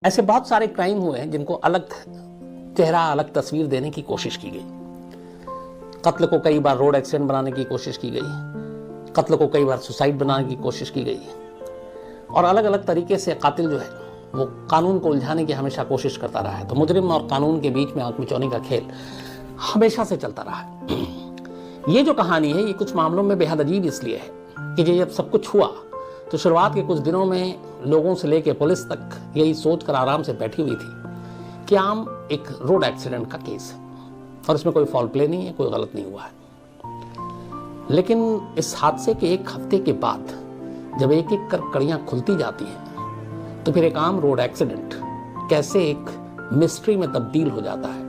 ऐसे बहुत सारे क्राइम हुए हैं जिनको अलग चेहरा, अलग तस्वीर देने की कोशिश की गई। कत्ल को कई बार रोड एक्सीडेंट बनाने की कोशिश की गई, कत्ल को कई बार सुसाइड बनाने की कोशिश की गई, और अलग अलग तरीके से कातिल जो है वो कानून को उलझाने की हमेशा कोशिश करता रहा है। तो मुजरिम और कानून के बीच में आंख मिचौनी का खेल हमेशा से चलता रहा है। ये जो कहानी है ये कुछ मामलों में बेहद अजीब इसलिए है कि जब सब कुछ हुआ तो शुरुआत के कुछ दिनों में लोगों से लेकर पुलिस तक यही सोचकर आराम से बैठी हुई थी कि आम एक रोड एक्सीडेंट का केस है और इसमें कोई फॉल प्ले नहीं है, कोई गलत नहीं हुआ है। लेकिन इस हादसे के एक हफ्ते के बाद जब एक एक कर कड़ियां खुलती जाती हैं तो फिर एक आम रोड एक्सीडेंट कैसे एक मिस्ट्री में तब्दील हो जाता है,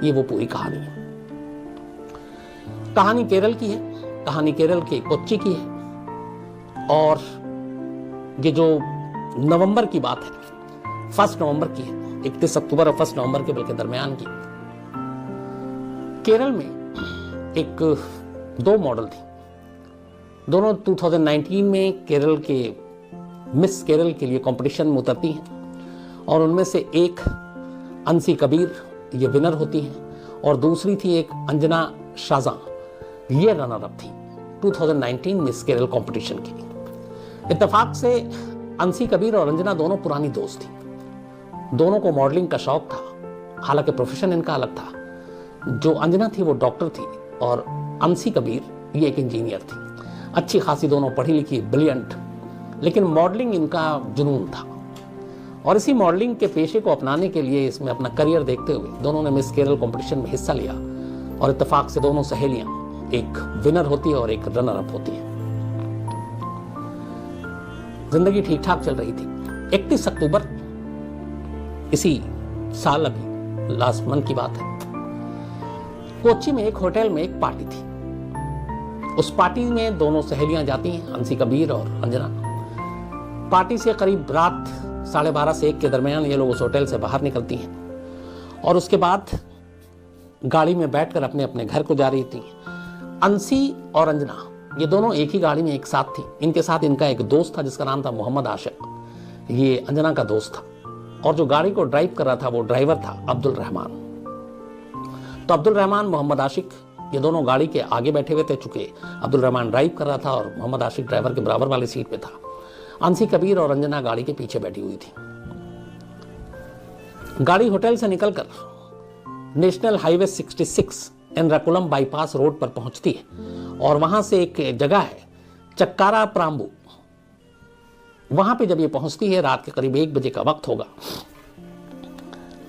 ये वो पूरी कहानी है। कहानी केरल की है, कहानी केरल के कोच्चि की है, और ये जो नवंबर की बात है 1 नवंबर की है, 31 अक्टूबर और 1 नवंबर के बल्कि दरमियान की। केरल में दो मॉडल थी, दोनों 2019 में केरल के मिस केरल के लिए कंपटीशन में उतरती हैं, और उनमें से एक अंसी कबीर ये विनर होती हैं और दूसरी थी एक अंजना शाजा, ये रनर अप थी 2019 मिस केरल कंपटीशन की। इत्तेफाक से अंसी कबीर और अंजना दोनों पुरानी दोस्त थी, दोनों को मॉडलिंग का शौक था, हालांकि प्रोफेशन इनका अलग था। जो अंजना थी वो डॉक्टर थी और अंसी कबीर ये एक इंजीनियर थी। अच्छी खासी दोनों पढ़ी लिखी, ब्रिलियंट, लेकिन मॉडलिंग इनका जुनून था। और इसी मॉडलिंग के पेशे को अपनाने के लिए, इसमें अपना करियर देखते हुए दोनों ने मिस केरल कंपटीशन में हिस्सा लिया, और इत्तेफाक से दोनों सहेलियां, एक विनर होती है और एक रनर अप होती है। जिंदगी ठीक ठाक चल रही थी। 31 अक्टूबर इसी साल, अभी लास्ट मंथ की बात है, कोच्चि में एक होटल में एक पार्टी थी। उस पार्टी में दोनों सहेलियां जाती हैं, अंसी कबीर और अंजना। पार्टी से करीब रात 12:30 से 1 के दरमियान ये लोग उस होटल से बाहर निकलती हैं और उसके बाद गाड़ी में बैठकर अपने अपने घर को जा रही थी। अंसी और अंजना ये दोनों एक ही गाड़ी में एक साथ थी। इनके साथ इनका एक दोस्त था जिसका नाम था मोहम्मद आशिक, ये अंजना का दोस्त था, और जो गाड़ी को ड्राइव कर रहा था वो ड्राइवर था अब्दुल रहमान। तो अब्दुल रहमान, मोहम्मद आशिक ये दोनों गाड़ी के आगे बैठे हुए थे, चूंकि अब्दुल रहमान ड्राइव कर रहा था और मोहम्मद आशिक ड्राइवर के बराबर वाली सीट पे था। अंसी कबीर और अंजना गाड़ी के पीछे बैठी हुई थी। गाड़ी होटल से निकलकर नेशनल हाईवे 66 एनराकुलम बाईपास रोड पर पहुंचती है, और वहां से एक जगह है चक्कारा प्राम्बू, वहां पे जब ये पहुंचती है, रात के करीब 1 बजे का वक्त होगा,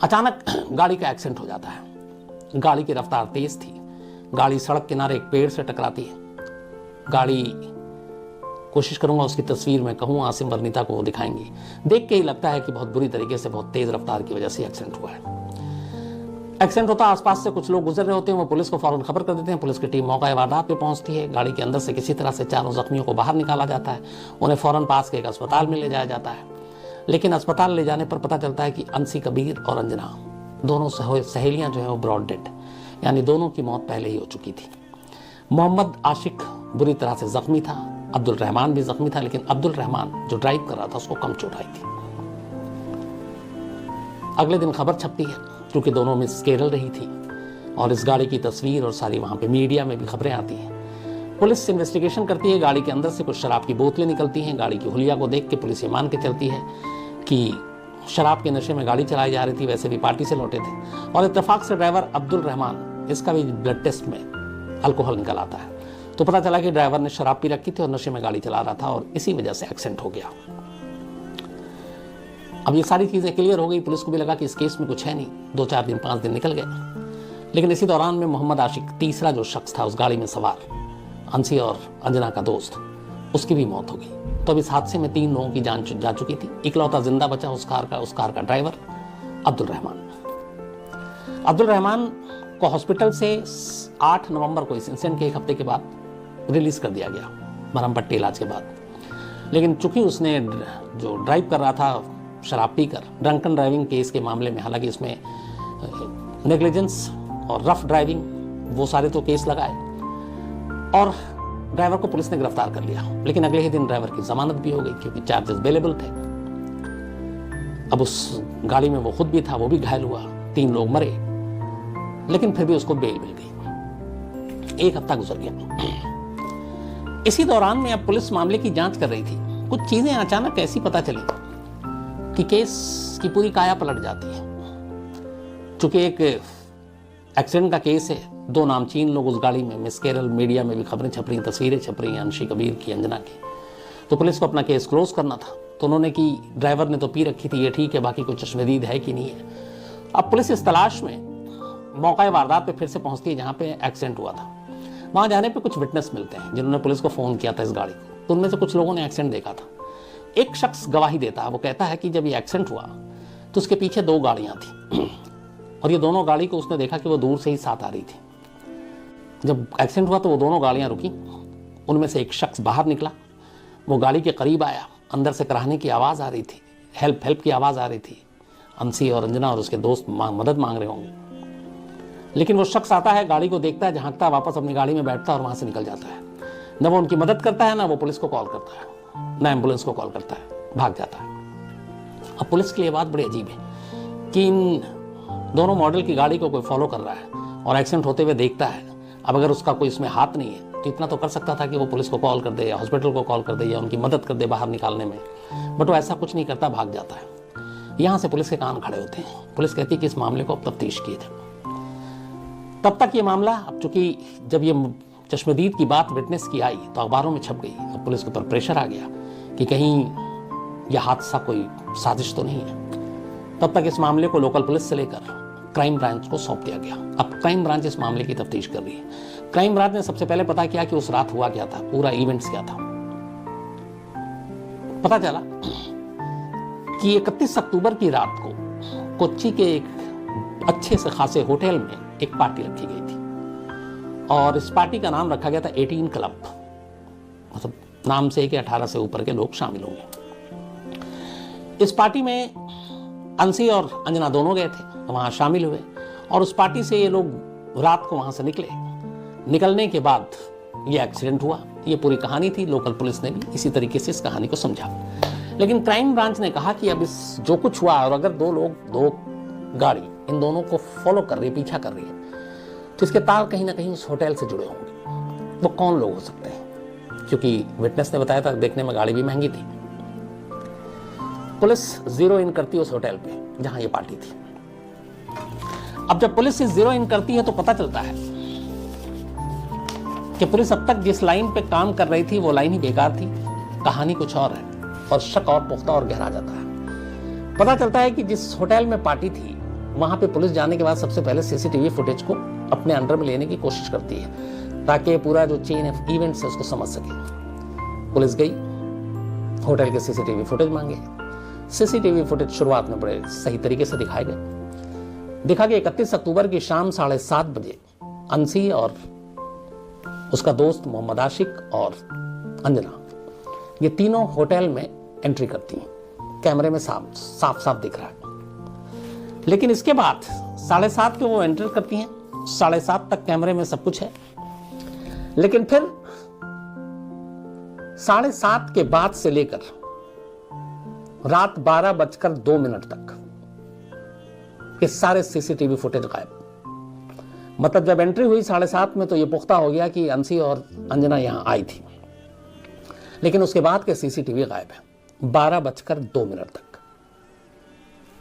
अचानक गाड़ी का एक्सीडेंट हो जाता है। गाड़ी की रफ्तार तेज थी, गाड़ी सड़क किनारे एक पेड़ से टकराती है। गाड़ी, कोशिश करूंगा उसकी तस्वीर में कहूँ, आसिम वर्नीता को वो दिखाएंगी, देख के ही लगता है कि बहुत बुरी तरीके से, बहुत तेज रफ्तार की वजह से एक्सीडेंट हुआ है। एक्सीडेंट होता, आसपास से कुछ लोग गुजर रहे होते हैं, वो पुलिस को फौरन खबर कर देते हैं। पुलिस की टीम मौका वारदात पे पहुंचती है। गाड़ी के अंदर से किसी तरह से 4 जख्मियों को बाहर निकाला जाता है, उन्हें फौरन पास के एक अस्पताल में ले जाया जाता है। लेकिन अस्पताल ले जाने पर पता चलता है कि अंसी कबीर और अंजना दोनों सहेलियां जो है वो ब्रॉड डेड, यानी दोनों की मौत पहले ही हो चुकी थी। मोहम्मद आशिक बुरी तरह से जख्मी था, अब्दुल रहमान भी जख्मी था, लेकिन अब्दुल रहमान जो ड्राइव कर रहा था उसको कम चोट आई थी। अगले दिन खबर छपती है, क्योंकि दोनों मिस केरल रही थी, और इस गाड़ी की तस्वीर और सारी वहाँ पे मीडिया में भी खबरें आती हैं। पुलिस इन्वेस्टिगेशन करती है, गाड़ी के अंदर से कुछ शराब की बोतलें निकलती हैं। गाड़ी की हुलिया को देख के पुलिस ये मान के चलती है कि शराब के नशे में गाड़ी चलाई जा रही थी, वैसे भी पार्टी से लौटे थे। और इत्तेफाक से ड्राइवर अब्दुल रहमान, इसका भी ब्लड टेस्ट में अल्कोहल निकल आता है, तो पता चला कि ड्राइवर ने शराब पी रखी थी और नशे में गाड़ी चला रहा था, और इसी वजह से एक्सीडेंट हो गया। अब ये सारी चीज़ें क्लियर हो गई, पुलिस को भी लगा कि इस केस में कुछ है नहीं। 2-4 दिन 5 दिन निकल गए, लेकिन इसी दौरान में मोहम्मद आशिक, तीसरा जो शख्स था उस गाड़ी में सवार, अंसी और अंजना का दोस्त, उसकी भी मौत हो गई। तो अब इस हादसे में 3 लोगों की जान जा चुकी थी। इकलौता जिंदा बचा उस कार का ड्राइवर अब्दुल रहमान। अब्दुल रहमान को हॉस्पिटल से 8 नवंबर को, इस इंसिडेंट के 1 हफ्ते के बाद, रिलीज कर दिया गया मरहम पट्टी इलाज के बाद। लेकिन चूंकि उसने जो ड्राइव कर रहा था शराब पीकर, ड्रंकन ड्राइविंग केस के मामले में, हालांकि इसमें नेग्लिजेंस और रफ ड्राइविंग वो सारे तो केस लगाए, और ड्राइवर को पुलिस ने गिरफ्तार कर लिया। लेकिन अगले ही दिन ड्राइवर की जमानत भी हो गई, क्योंकि चार्जेस अवेलेबल थे। अब उस गाड़ी में वो खुद भी था, वो भी घायल हुआ, 3 लोग मरे, लेकिन फिर भी उसको बेल मिल गई। 1 हफ्ता गुजर गया। इसी दौरान में अब पुलिस मामले की जांच कर रही थी। कुछ चीजें अचानक ऐसी पता चली कि केस की पूरी काया पलट जाती है। चूंकि एक एक्सीडेंट का केस है, 2 नामचीन लोग उस गाड़ी में, मिस केरल, मीडिया में भी खबरें छप रही, तस्वीरें छप रही, अंशी कबीर की, अंजना की। तो पुलिस को अपना केस क्लोज करना था। तो उन्होंने कि ड्राइवर ने तो पी रखी थी, ये ठीक है, बाकी कोई चश्मदीद है कि नहीं है। अब पुलिस इस तलाश में मौका वारदात पे फिर से पहुंचती है जहां पे एक्सीडेंट हुआ था। वहां जाने पे कुछ विटनेस मिलते हैं जिन्होंने पुलिस को फोन किया था इस गाड़ी को। तो उनमें से कुछ लोगों ने एक्सीडेंट देखा था। एक शख्स गवाही देता है, वो कहता है कि जब ये एक्सीडेंट हुआ तो उसके पीछे 2 गाड़ियां थी और ये दोनों गाड़ी को उसने देखा कि वो दूर से ही साथ आ रही थी। जब एक्सीडेंट हुआ तो वो दोनों गाड़ियां रुकी, उनमें से एक शख्स बाहर निकला, वो गाड़ी के करीब आया, अंदर से कराहने की आवाज आ रही थी, हेल्प हेल्प की आवाज आ रही थी। अंशी और अंजना और उसके दोस्त मदद मांग रहे होंगे। लेकिन वो शख्स आता है, गाड़ी को देखता है, झांकता है, वापस अपनी गाड़ी में बैठता है और वहां से निकल जाता है। न वो उनकी मदद करता है, ना वो पुलिस को कॉल करता है, ना एम्बुलेंस को कॉल करता है, भाग जाता है। अब पुलिस के लिए बात बड़ी अजीब है कि इन दोनों मॉडल की गाड़ी को कोई फॉलो कर रहा है और एक्सीडेंट होते हुए देखता है। अब अगर उसका कोई इसमें हाथ नहीं है तो इतना तो कर सकता था कि वो पुलिस को कॉल कर दे या हॉस्पिटल को कॉल कर दे या उनकी मदद कर दे बाहर निकालने में, बट वो ऐसा कुछ नहीं करता, भाग जाता है। यहां से पुलिस के कान खड़े होते हैं। पुलिस कहती है कि इस मामले को अब तफ्तीश किए थे। तब तक ये मामला, अब चूंकि जब ये चश्मदीद की बात विटनेस की आई तो अखबारों में छप गई। अब पुलिस के ऊपर प्रेशर आ गया कि कहीं यह हादसा कोई साजिश तो नहीं है। तब तक इस मामले को लोकल पुलिस से लेकर क्राइम ब्रांच को सौंप दिया गया। अब क्राइम ब्रांच इस मामले की तफ्तीश कर रही है। क्राइम ब्रांच ने सबसे पहले पता किया कि उस रात हुआ क्या था, पूरा इवेंट्स क्या था। पता चला कि 31 अक्टूबर की रात को कोच्चि के एक अच्छे से खासे होटल में एक पार्टी रखी गई थी और इस पार्टी का नाम रखा गया था 18 क्लब। मतलब नाम से कि 18 से ऊपर के लोग शामिल होंगे। इस पार्टी में अंशी और अंजना दोनों गए थे, वहां शामिल हुए और उस पार्टी से ये लोग रात को वहां से निकले। निकलने के बाद ये एक्सीडेंट हुआ। ये पूरी कहानी थी। लोकल पुलिस ने भी इसी तरीके से इस कहानी को समझा। लेकिन क्राइम ब्रांच ने कहा कि अब इस जो कुछ हुआ और अगर 2 लोग 2 गाड़ी इन दोनों को फॉलो कर रही है, पीछा कर रही है, तो इसके तार कहीं ना कहीं उस होटल से जुड़े होंगे। वो कौन लोग हो सकते हैं? क्योंकि विटनेस ने बताया था देखने में गाड़ी भी महंगी थी। पुलिस जीरो इन करती है उस होटल पे जहां ये पार्टी थी। अब जब पुलिस इस जीरो इन करती है तो पता चलता है कि पुलिस अब तक जिस लाइन पे काम कर रही थी वो लाइन ही बेकार थी, कहानी कुछ और है और शक और पुख्ता और गहरा जाता है। पता चलता है कि जिस होटल में पार्टी थी वहां पे पुलिस जाने के बाद सबसे पहले सीसीटीवी फुटेज को अपने अंडर में लेने की कोशिश करती है ताकि पूरा जो चेन ऑफ इवेंट्स है उसको समझ सके। पुलिस गई, होटल के सीसीटीवी फुटेज मांगे। सीसीटीवी फुटेज शुरुआत में बड़े सही तरीके से दिखाए गए। दिखा कि 31 अक्टूबर की शाम 7:30 बजे अंशी और उसका दोस्त मोहम्मद आशिक और अंजना ये तीनों होटल में एंट्री करती हैं। कैमरे में साफ दिख रहा है। लेकिन इसके बाद 7:30 के वो एंटर करती हैं। 7:30 तक कैमरे में सब कुछ है। लेकिन फिर 7:30 के बाद से लेकर रात 12:02 तक ये सारे सीसीटीवी फुटेज गायब। मतलब जब एंट्री हुई 7:30 में तो ये पुख्ता हो गया कि अंशी और अंजना यहां आई थी, लेकिन उसके बाद के सीसीटीवी गायब है 12:02 तक।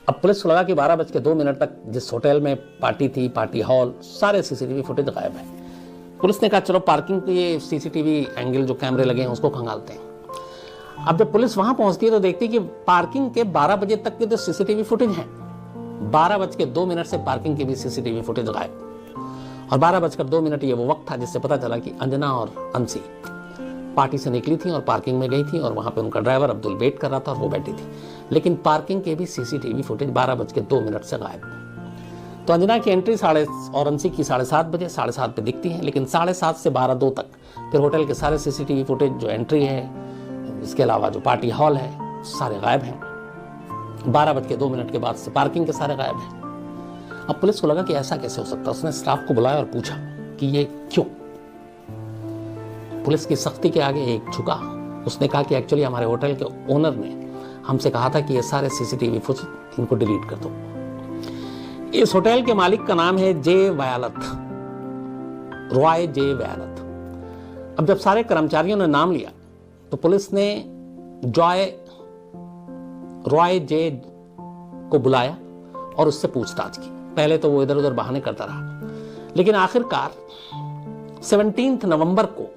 अब पुलिस को लगा कि 12:02 तक जिस होटल में पार्टी थी, पार्टी हॉल, सारे सीसीटीवी फुटेज गायब है। पुलिस ने कहा चलो पार्किंग के ये सीसीटीवी एंगल जो कैमरे लगे हैं उसको खंगालते हैं। अब जब पुलिस वहां पहुंचती है तो देखती है कि पार्किंग के 12 बजे तक के जो सीसीटीवी फुटेज हैं 12:02 से पार्किंग के भी सीसीटीवी फुटेज गायब। और 12:02 ये वो वक्त था जिससे पता चला कि अंजना और अंशी पार्टी से निकली थी और पार्किंग में गई थी और वहां पे उनका ड्राइवर अब्दुल वेट कर रहा था और वो बैठी थी। लेकिन पार्किंग के भी सीसीटीवी फुटेज 12:02 से गायब। तो अंजना की एंट्री और अंशी की 7:30 बजे 7:30 पे दिखती है, लेकिन 7:30 से 12:02 तक फिर होटल के सारे सीसीटीवी फुटेज जो एंट्री है, इसके अलावा जो पार्टी हॉल है, सारे गायब हैं। 12:02 के बाद से पार्किंग के सारे गायब हैं। अब पुलिस को लगा कि ऐसा कैसे हो सकता है। उसने स्टाफ को बुलाया और पूछा कि ये क्यों। पुलिस की सख्ती के आगे एक झुका। उसने कहा कि एक्चुअली हमारे होटल के ओनर ने हमसे कहा था कि ये सारे सीसीटीवी इनको डिलीट कर दो। इस होटल के मालिक का नाम है जे वयालत, रॉय जे वयालत। अब जब सारे कर्मचारियों ने नाम लिया तो पुलिस ने रॉय जे को बुलाया और उससे पूछताछ की। पहले तो वो इधर उधर बहाने करता रहा, लेकिन आखिरकार 17 नवंबर को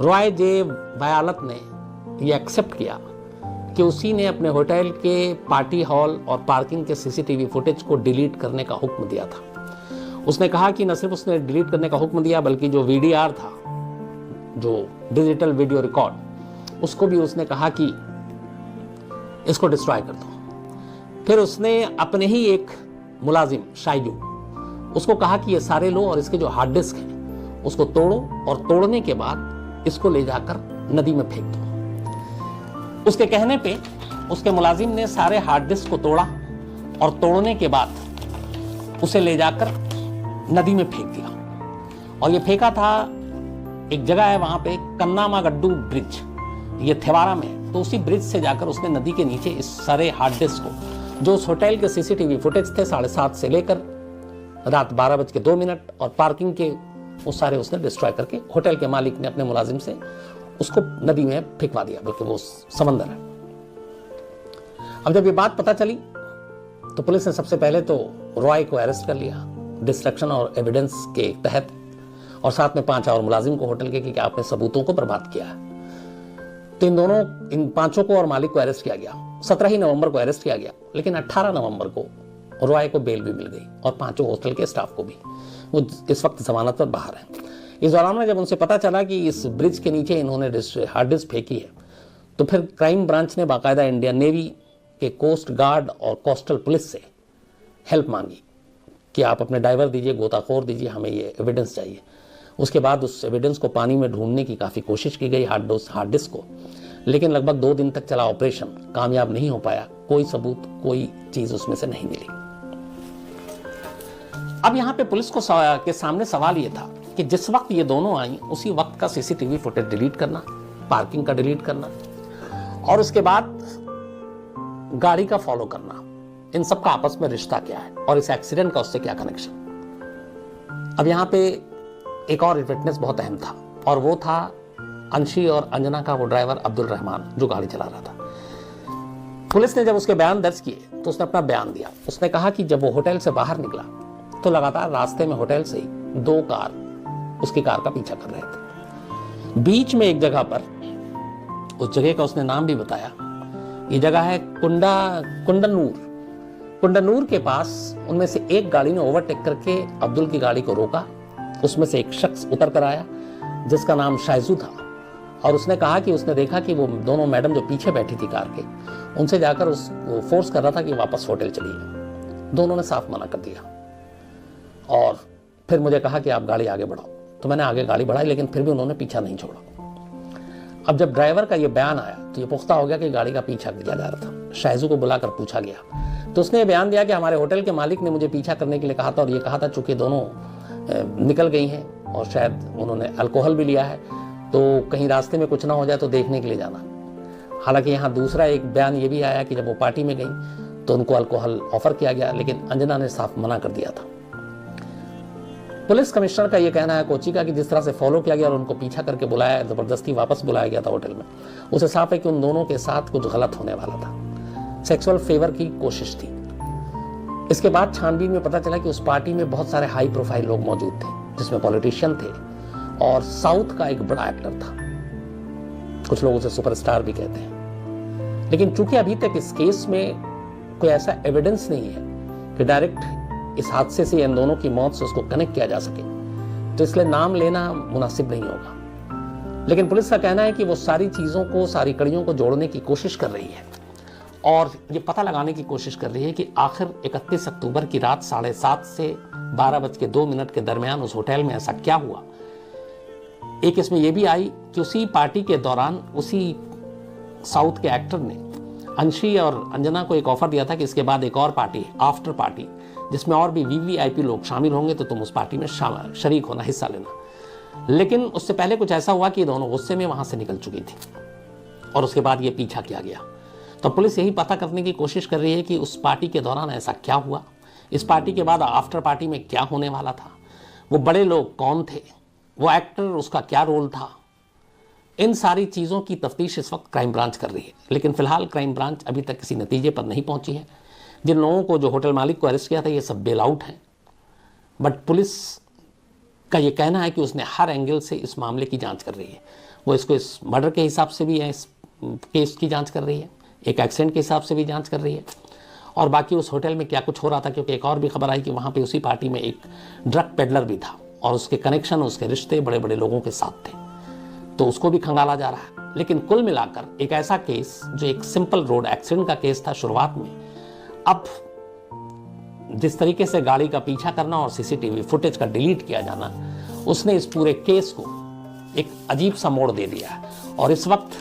रॉय जे वयालत ने यह एक्सेप्ट किया कि उसी ने अपने होटल के पार्टी हॉल और पार्किंग के सीसीटीवी फुटेज को डिलीट करने का हुक्म दिया था। उसने कहा कि न सिर्फ उसने डिलीट करने का हुक्म दिया, बल्कि जो वीडीआर था, जो डिजिटल वीडियो रिकॉर्ड, उसको भी उसने कहा कि इसको डिस्ट्रॉय कर दो। फिर उसने अपने ही एक मुलाजिम शाइजू, उसको कहा कि ये सारे लो और इसके जो हार्ड डिस्क है उसको तोड़ो, और तोड़ने के बाद इसको ले जाकर नदी में फेंक दो। उसके कहने पे उसके मुलाजिम ने सारे हार्ड डिस्क को तोड़ा और तोड़ने के बाद उसे ले जाकर नदी में फेंक दिया। और ये फेंका था, एक जगह है वहां पे कन्नामागड्डू ब्रिज, ये थेवारा में, तो उसी ब्रिज से जाकर उसने नदी के नीचे इस सारे हार्ड डिस्क को, जो उस होटल के सीसीटीवी फुटेज थे 7:30 से लेकर रात 12:02 और पार्किंग के वो सारे उसने डिस्ट्रॉय करके होटल के मालिक ने अपने मुलाजिम से उसको नदी में फेंकवा दिया, बल्कि वो समंदर है। अब जब ये बात पता चली तो पुलिस ने सबसे पहले तो रॉय को अरेस्ट कर लिया डिस्ट्रक्शन और एविडेंस के तहत, और साथ में 5 और मुलाजिम को होटल के, कि आपने सबूतों को बर्बाद किया है। तो इन 5 को और मालिक को अरेस्ट किया गया। 17 ही नवंबर को अरेस्ट किया गया, लेकिन 18 नवंबर को रॉय को बेल भी मिल गई और 5 होटल के स्टाफ को भी। वो इस वक्त जमानत पर बाहर है। इस दौरान में जब उनसे पता चला कि इस ब्रिज के नीचे इन्होंने हार्ड डिस्क फेंकी है, तो फिर क्राइम ब्रांच ने बाकायदा इंडियन नेवी के कोस्ट गार्ड और कोस्टल पुलिस से हेल्प मांगी कि आप अपने ड्राइवर दीजिए, गोताखोर दीजिए, हमें ये एविडेंस चाहिए। उसके बाद उस एविडेंस को पानी में ढूंढने की काफ़ी कोशिश की गई, हार्ड डिस्क को, लेकिन लगभग 2 दिन तक चला ऑपरेशन, कामयाब नहीं हो पाया। कोई सबूत, कोई चीज़ उसमें से नहीं मिली। अब यहाँ पे पुलिस को के सामने सवाल ये था कि जिस वक्त ये दोनों आई उसी वक्त का सीसीटीवी फुटेज डिलीट करना, पार्किंग का डिलीट करना, और उसके बाद गाड़ी का फॉलो करना, इन सब का आपस में रिश्ता क्या है और इस एक्सीडेंट का उससे क्या कनेक्शन। अब यहाँ पे एक और विटनेस बहुत अहम था, और वो था अंशी और अंजना का वो ड्राइवर अब्दुल रहमान जो गाड़ी चला रहा था। पुलिस ने जब उसके बयान दर्ज किए तो उसने अपना बयान दिया। उसने कहा कि जब वो होटल से बाहर निकला तो लगातार रास्ते में होटल से ही 2 कार उसकी कार का पीछा कर रहे थे। बीच में एक जगह पर, उस जगह का उसने नाम भी बताया, ये जगह है कुंडनूर के पास, उनमें से एक गाड़ी ने ओवरटेक करके अब्दुल की गाड़ी को रोका। उसमें से एक शख्स उतर कर आया जिसका नाम शाइजू था, और उसने कहा कि उसने देखा कि वो दोनों मैडम जो पीछे बैठी थी कार के, उनसे जाकर उसको फोर्स कर रहा था कि वापस होटल चलिए। दोनों ने साफ मना कर दिया, और फिर मुझे कहा कि आप गाड़ी आगे बढ़ाओ। तो मैंने आगे गाड़ी बढ़ाई, लेकिन फिर भी उन्होंने पीछा नहीं छोड़ा। अब जब ड्राइवर का ये बयान आया तो ये पुख्ता हो गया कि गाड़ी का पीछा किया जा रहा था। शाइजू को बुलाकर पूछा गया तो उसने ये बयान दिया कि हमारे होटल के मालिक ने मुझे पीछा करने के लिए कहा था, और ये कहा था चूंकि दोनों निकल गई हैं और शायद उन्होंने अल्कोहल भी लिया है, तो कहीं रास्ते में कुछ ना हो जाए तो देखने के लिए जाना। हालांकि यहाँ दूसरा एक बयान ये भी आया कि जब वो पार्टी में गई तो उनको अल्कोहल ऑफर किया गया, लेकिन अंजना ने साफ मना कर दिया था। पुलिस कमिश्नर का ये कहना है कोची का कि जिस तरह से फॉलो किया गया और उनको पीछा करके बुलाया, जबरदस्ती वापस बुलाया गया था होटल में, उसे साफ है कि उन दोनों के साथ कुछ गलत होने वाला था। सेक्सुअल फेवर की कोशिश थी। इसके बाद छानबीन में पता चला कि उस पार्टी में बहुत सारे हाई प्रोफाइल लोग मौजूद थे, जिसमें पॉलिटिशियन थे और साउथ का एक बड़ा एक्टर था। कुछ लोग उसे सुपरस्टार भी कहते हैं। लेकिन चूंकि अभी तक इस केस में कोई ऐसा एविडेंस नहीं है कि डायरेक्ट इस हादसे से इन दोनों की मौत से उसको कनेक्ट किया जा सके, तो इसलिए नाम लेना मुनासिब नहीं होगा। लेकिन पुलिस का कहना है कि वो सारी चीज़ों को, सारी कड़ियों को जोड़ने की कोशिश कर रही है और ये पता लगाने की कोशिश कर रही है कि आखिर 31 अक्टूबर की रात 7:30 से 12:02 के दरमियान उस होटल में ऐसा क्या हुआ। एक इसमें यह भी आई कि उसी पार्टी के दौरान उसी साउथ के एक्टर ने अंशी और अंजना को एक ऑफर दिया था कि इसके बाद एक और पार्टी, आफ्टर पार्टी, जिसमें और भी वीवीआईपी लोग शामिल होंगे, तो तुम उस पार्टी में शरीक होना, हिस्सा लेना। लेकिन उससे पहले कुछ ऐसा हुआ कि दोनों गुस्से में वहां से निकल चुकी थी और उसके बाद ये पीछा किया गया। तो पुलिस यही पता करने की कोशिश कर रही है कि उस पार्टी के दौरान ऐसा क्या हुआ, इस पार्टी के बाद आफ्टर पार्टी में क्या होने वाला था, वो बड़े लोग कौन थे, वो एक्टर उसका क्या रोल था। इन सारी चीज़ों की तफ्तीश इस वक्त क्राइम ब्रांच कर रही है, लेकिन फिलहाल क्राइम ब्रांच अभी तक किसी नतीजे पर नहीं पहुंची है। जिन लोगों को, जो होटल मालिक को अरेस्ट किया था, ये सब बेल आउट हैं, बट पुलिस का ये कहना है कि उसने हर एंगल से इस मामले की जांच कर रही है। वो इसको इस मर्डर के हिसाब से भी है, इस केस की जांच कर रही है, एक एक्सीडेंट के हिसाब से भी जांच कर रही है, और बाकी उस होटल में क्या कुछ हो रहा था, क्योंकि एक और भी खबर आई कि वहाँ पे उसी पार्टी में एक ड्रग पेडलर भी था और उसके कनेक्शन, उसके रिश्ते बड़े बड़े लोगों के साथ थे, तो उसको भी खंगाला जा रहा है। लेकिन कुल मिलाकर एक ऐसा केस जो एक सिंपल रोड एक्सीडेंट का केस था शुरुआत में, अब जिस तरीके से गाड़ी का पीछा करना और सीसीटीवी फुटेज का डिलीट किया जाना, उसने इस पूरे केस को एक अजीब सा मोड़ दे दिया है। और इस वक्त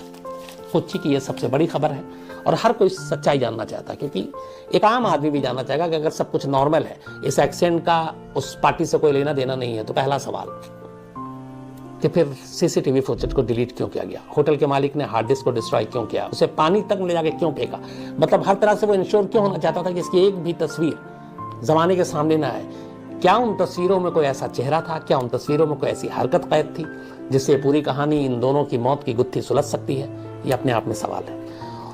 कोच्चि की यह सबसे बड़ी खबर है और हर कोई सच्चाई जानना चाहता है, क्योंकि एक आम आदमी भी जानना चाहेगा कि अगर सब कुछ नॉर्मल है, इस एक्सीडेंट का उस पार्टी से कोई लेना देना नहीं है, तो पहला सवाल कि फिर सीसीटीवी फुटेज को डिलीट क्यों किया गया, होटल के मालिक ने हार्ड डिस्क को डिस्ट्रॉय क्यों किया, उसे पानी तक ले जाके क्यों फेंका, मतलब हर तरह से वो इंश्योर क्यों होना चाहता था कि इसकी एक भी तस्वीर जमाने के सामने ना आए। क्या उन तस्वीरों में कोई ऐसा चेहरा था, क्या उन तस्वीरों में कोई ऐसी हरकत कैद थी जिससे पूरी कहानी इन दोनों की मौत की गुत्थी सुलझ सकती है, ये अपने आप में सवाल है।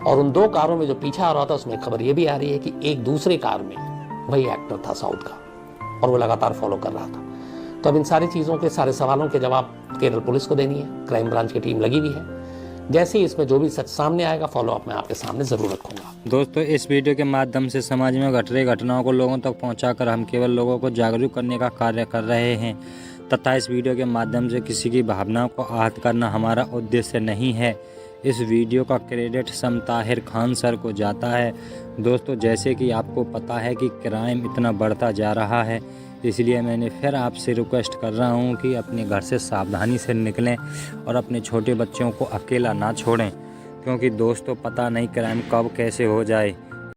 और उन दो कारों में जो पीछा हो रहा था, उसमें खबर ये भी आ रही है कि एक दूसरे कार में वही एक्टर था साउथ का, और वो लगातार फॉलो कर रहा था। तो अब इन सारी चीज़ों के, सारे सवालों के जवाब केरल पुलिस को देनी है, क्राइम ब्रांच की टीम लगी हुई है। जैसे ही इसमें जो भी सच सामने आएगा, फॉलोअप मैं आपके सामने ज़रूर रखूंगा। दोस्तों, इस वीडियो के माध्यम से समाज में घट रही घटनाओं को लोगों तक पहुंचाकर हम केवल लोगों को जागरूक करने का कार्य कर रहे हैं, तथा इस वीडियो के माध्यम से किसी की भावनाओं को आहत करना हमारा उद्देश्य नहीं है। इस वीडियो का क्रेडिट सम ताहिर खान सर को जाता है। दोस्तों, जैसे कि आपको पता है कि क्राइम इतना बढ़ता जा रहा है, इसलिए मैंने फिर आपसे रिक्वेस्ट कर रहा हूं कि अपने घर से सावधानी से निकलें और अपने छोटे बच्चों को अकेला ना छोड़ें, क्योंकि दोस्तों पता नहीं क्राइम कब कैसे हो जाए।